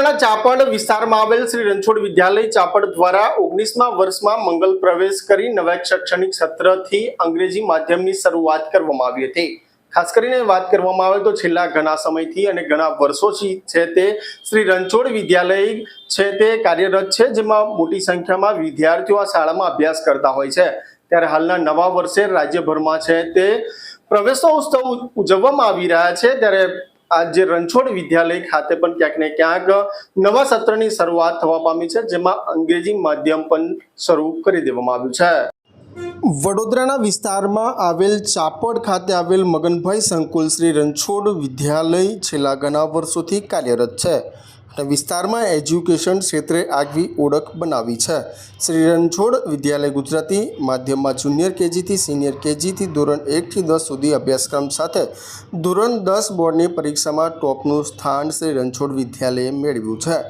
વડોદરાના ચાપડ વિસ્તારમાં આવેલ શ્રી રણછોડ વિદ્યાલય ચાપડ દ્વારા 19મા વર્ષમાં મંગલ પ્રવેશ કરી નવા શૈક્ષણિક સત્રથી અંગ્રેજી માધ્યમની શરૂઆત કરવામાં આવી હતી। ખાસ કરીને વાત કરવામાં આવે તો છેલ્લા ઘણા સમયથી અને ઘણા વર્ષોથી છે તે શ્રી રણછોડ વિદ્યાલય છે તે કાર્યરત છે, જેમાં મોટી સંખ્યામાં વિદ્યાર્થીઓ આ શાળામાં અભ્યાસ કરતા હોય છે। ત્યારે હાલના નવા વર્ષે રાજ્યભરમાં છે તે પ્રવેશોત્સવ ઉજવવામાં આવી રહ્યા છે। ત્યારે आज रणछोड़ विद्यालय खाते पण क्यांक ने क्यांक नवा सत्रनी शरूआत थवा पामी छे, जेमां अंग्रेजी माध्यम पण शरू करी देवामां आव्युं छे। वडोदराना विस्तारमां आवेल चापड़ खाते आवेल मगनभाई संकुल श्री रणछोड़ विद्यालय छेल्ला घणा वर्षोथी कार्यरत छे। विस्तार में एज्युकेशन क्षेत्रे आगवी ओळख बनावी छे। श्री रणछोड़ विद्यालय गुजराती माध्यम में जूनियर केजी थी सीनियर केजी थी धोरण 1 થી 10 सुधी अभ्यासक्रम साथे धोरण 10 बोर्डनी परीक्षा में टॉपनुं स्थान श्री रणछोड़ विद्यालये मेळव्युं छे।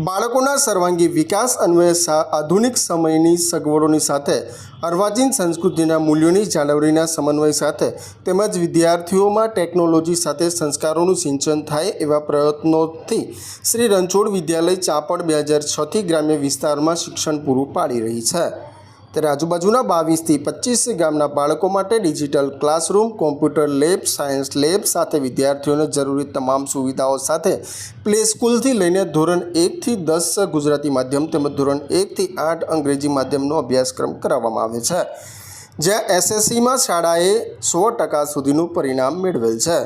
बाळकोना सर्वांगी विकास अन्वये आधुनिक समयनी सगवडोनी साथे अर्वाचीन संस्कृतिना मूल्योनी जाळवણીના समन्वय साथे તેમજ વિદ્યાર્થીઓમાં ટેકનોલોજી સાથે સંસ્કારોનું સિંચન થાય એવા પ્રયત્નોથી શ્રી રણછોડ વિદ્યાલય ચાપડ 2006 થી ગ્રામ્ય વિસ્તારમાં શિક્ષણ પૂરું પાડી રહી છે। ત્યારે આજુબાજુના 22 થી 25 ગામના બાળકો માટે digital classroom, computer lab, science lab સાથે વિદ્યાર્થીઓને જરૂરી તમામ સુવિધાઓ સાથે પ્લે સ્કૂલથી લઈને ધોરણ 1 થી 10 ગુજરાતી માધ્યમ તેમજ ધોરણ 1 થી 8 અંગ્રેજી માધ્યમનો અભ્યાસક્રમ કરાવવામાં આવે છે, જ્યાં એસએસસીમાં શાળાએ 100% સુધીનું પરિણામ મેળવેલ છે।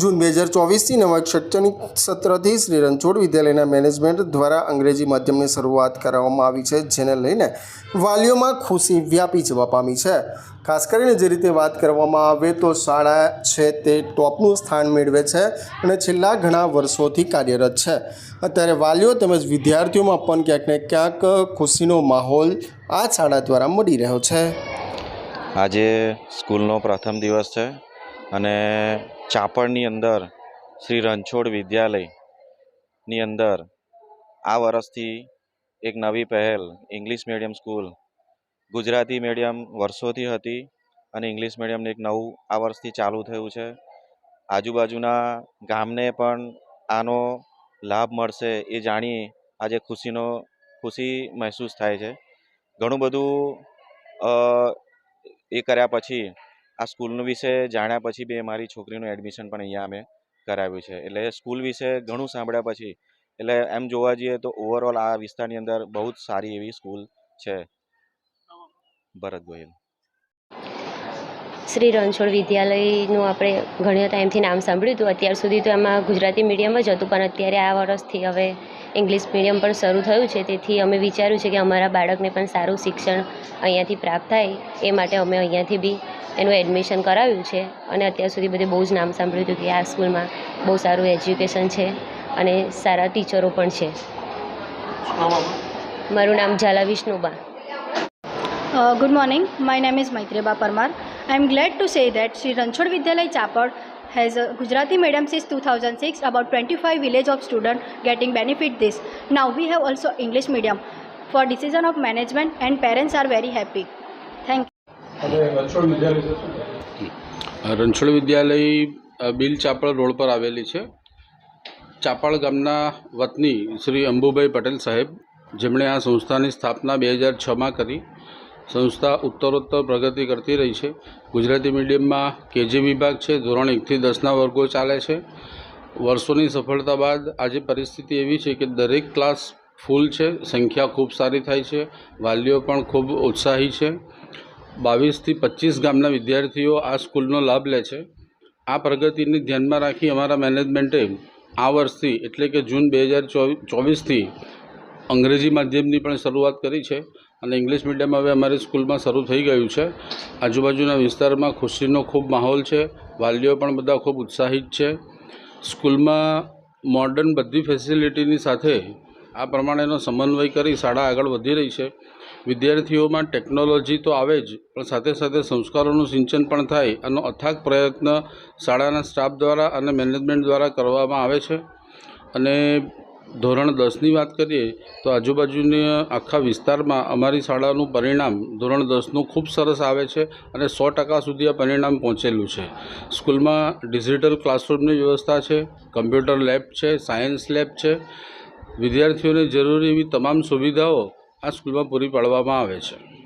जून 2024 થી नवा शैक्षणिक सत्रથી श्री रणछोड़ विद्यालयના મેનેજમેન્ટ દ્વારા અંગ્રેજી માધ્યમની શરૂઆત કરવામાં આવી છે, જેને લઈને વાલીઓમાં ખુશી વ્યાપી જવા પામી છે। ખાસ કરીને જે રીતે વાત કરવામાં આવે તો શાળા છે તે ટોપનું સ્થાન મેળવે છે અને છેલ્લા ઘણા વર્ષોથી કાર્યરત છે। અત્યારે વાલીઓ તેમજ વિદ્યાર્થીઓમાં પણ ક્યાંક ને ક્યાંક ખુશીનો માહોલ આ શાળા દ્વારા મળી રહ્યો છે। આજે સ્કૂલનો પ્રથમ દિવસ છે અને ચાપડની અંદર શ્રી રણછોડ વિદ્યાલયની અંદર આ વર્ષથી એક નવી પહેલ English medium school, Gujarati medium વર્ષોથી હતી અને ઇંગ્લિશ મીડિયમનું એક નવું આ વર્ષથી ચાલુ થયું છે। આજુબાજુના ગામને પણ આનો લાભ મળશે એ જાણી આજે ખુશી મહેસૂસ થાય છે। ઘણું બધું એ કર્યા પછી આ સ્કૂલનું વિશે જાણ્યા પછી બી મારી છોકરીનું એડમિશન પણ અહીંયા અમે કરાવ્યું છે। એટલે સ્કૂલ વિશે ઘણું સાંભળ્યા પછી એટલે એમ જોવા જઈએ તો ઓવરઓલ આ વિસ્તારની અંદર બહુ જ સારી એવી સ્કૂલ છે। ભરત ગોયલ। શ્રી રણછોડ વિદ્યાલયનું આપણે ઘણા ટાઈમથી નામ સાંભળ્યું હતું। અત્યાર સુધી તો એમાં ગુજરાતી મીડિયમ જ હતું, પણ અત્યારે આ વર્ષથી હવે ઇંગ્લિશ મીડિયમ પણ શરૂ થયું છે। તેથી અમે વિચાર્યું છે કે અમારા બાળકને પણ સારું શિક્ષણ અહીંયાથી પ્રાપ્ત થાય એ માટે અમે અહીંયાથી બી એનું એડમિશન કરાવ્યું છે। અને અત્યાર સુધી બધે બહુ જ નામ સાંભળ્યું હતું કે આ સ્કૂલમાં બહુ સારું એજ્યુકેશન છે અને સારા ટીચરો પણ છે। મારું નામ Jhala વિષ્ણુબા। Good morning. My name is Maitreba Parmar. I am glad to say that Sri Ranchod Vidyalaya Chapad has a Gujarati medium since 2006. About 25 village of students getting benefit this. Now we have also English medium. For decision of management and parents are very happy. Thank you. Ranchhod વિદ્યાલય Bil Chapad road પર આવેલી છે। ચાપડ ગામના વતની શ્રી અંબુભાઈ પટેલ સાહેબ, જેમણે આ સંસ્થાની સ્થાપના 2006માં કરી। સંસ્થા ઉત્તરોત્તર પ્રગતિ કરતી રહી છે। ગુજરાતી મીડિયમમાં કેજી વિભાગ છે, ધોરણ 1 થી 10ના વર્ગો ચાલે છે। વર્ષોની સફળતા બાદ આજે પરિસ્થિતિ એવી છે કે દરેક ક્લાસ ફૂલ છે, સંખ્યા ખૂબ સારી થાય છે, વાલીઓ પણ ખૂબ ઉત્સાહી છે। 22 થી 25 ગામના વિદ્યાર્થીઓ આ સ્કૂલનો લાભ લે છે। આ પ્રગતિને ધ્યાનમાં રાખી અમારા મેનેજમેન્ટે આ વર્ષથી એટલે કે જૂન 2024થી અંગ્રેજી માધ્યમની પણ શરૂઆત કરી છે અને ઇંગ્લિશ મીડિયમ હવે અમારી સ્કૂલમાં શરૂ થઈ ગયું છે। આજુબાજુના વિસ્તારમાં ખુશીનો ખૂબ માહોલ છે, વાલીઓ પણ બધા ખૂબ ઉત્સાહિત છે। સ્કૂલમાં મોડર્ન બધી ફેસિલિટીની સાથે આ પ્રમાણેનો સમન્વય કરી શાળા આગળ વધી રહી છે। વિદ્યાર્થીઓમાં ટેકનોલોજી તો આવે જ, પણ સાથે સાથે સંસ્કારોનું સિંચન પણ થાય આનો અથાગ પ્રયત્ન શાળાના સ્ટાફ દ્વારા અને મેનેજમેન્ટ દ્વારા કરવામાં આવે છે। અને ધોરણ 10ની વાત કરીએ તો આજુબાજુના આખા વિસ્તારમાં અમારી શાળાનું પરિણામ ધોરણ 10નું ખૂબ સરસ આવે છે અને 100% સુધી આ પરિણામ પહોંચેલું છે। સ્કૂલમાં ડિજિટલ ક્લાસરૂમની વ્યવસ્થા છે, કમ્પ્યુટર લેબ છે, સાયન્સ લેબ છે વિદ્યાર્થીઓને જરૂરી એવી તમામ સુવિધાઓ આ સ્કૂલમાં પૂરી પાડવામાં આવે છે.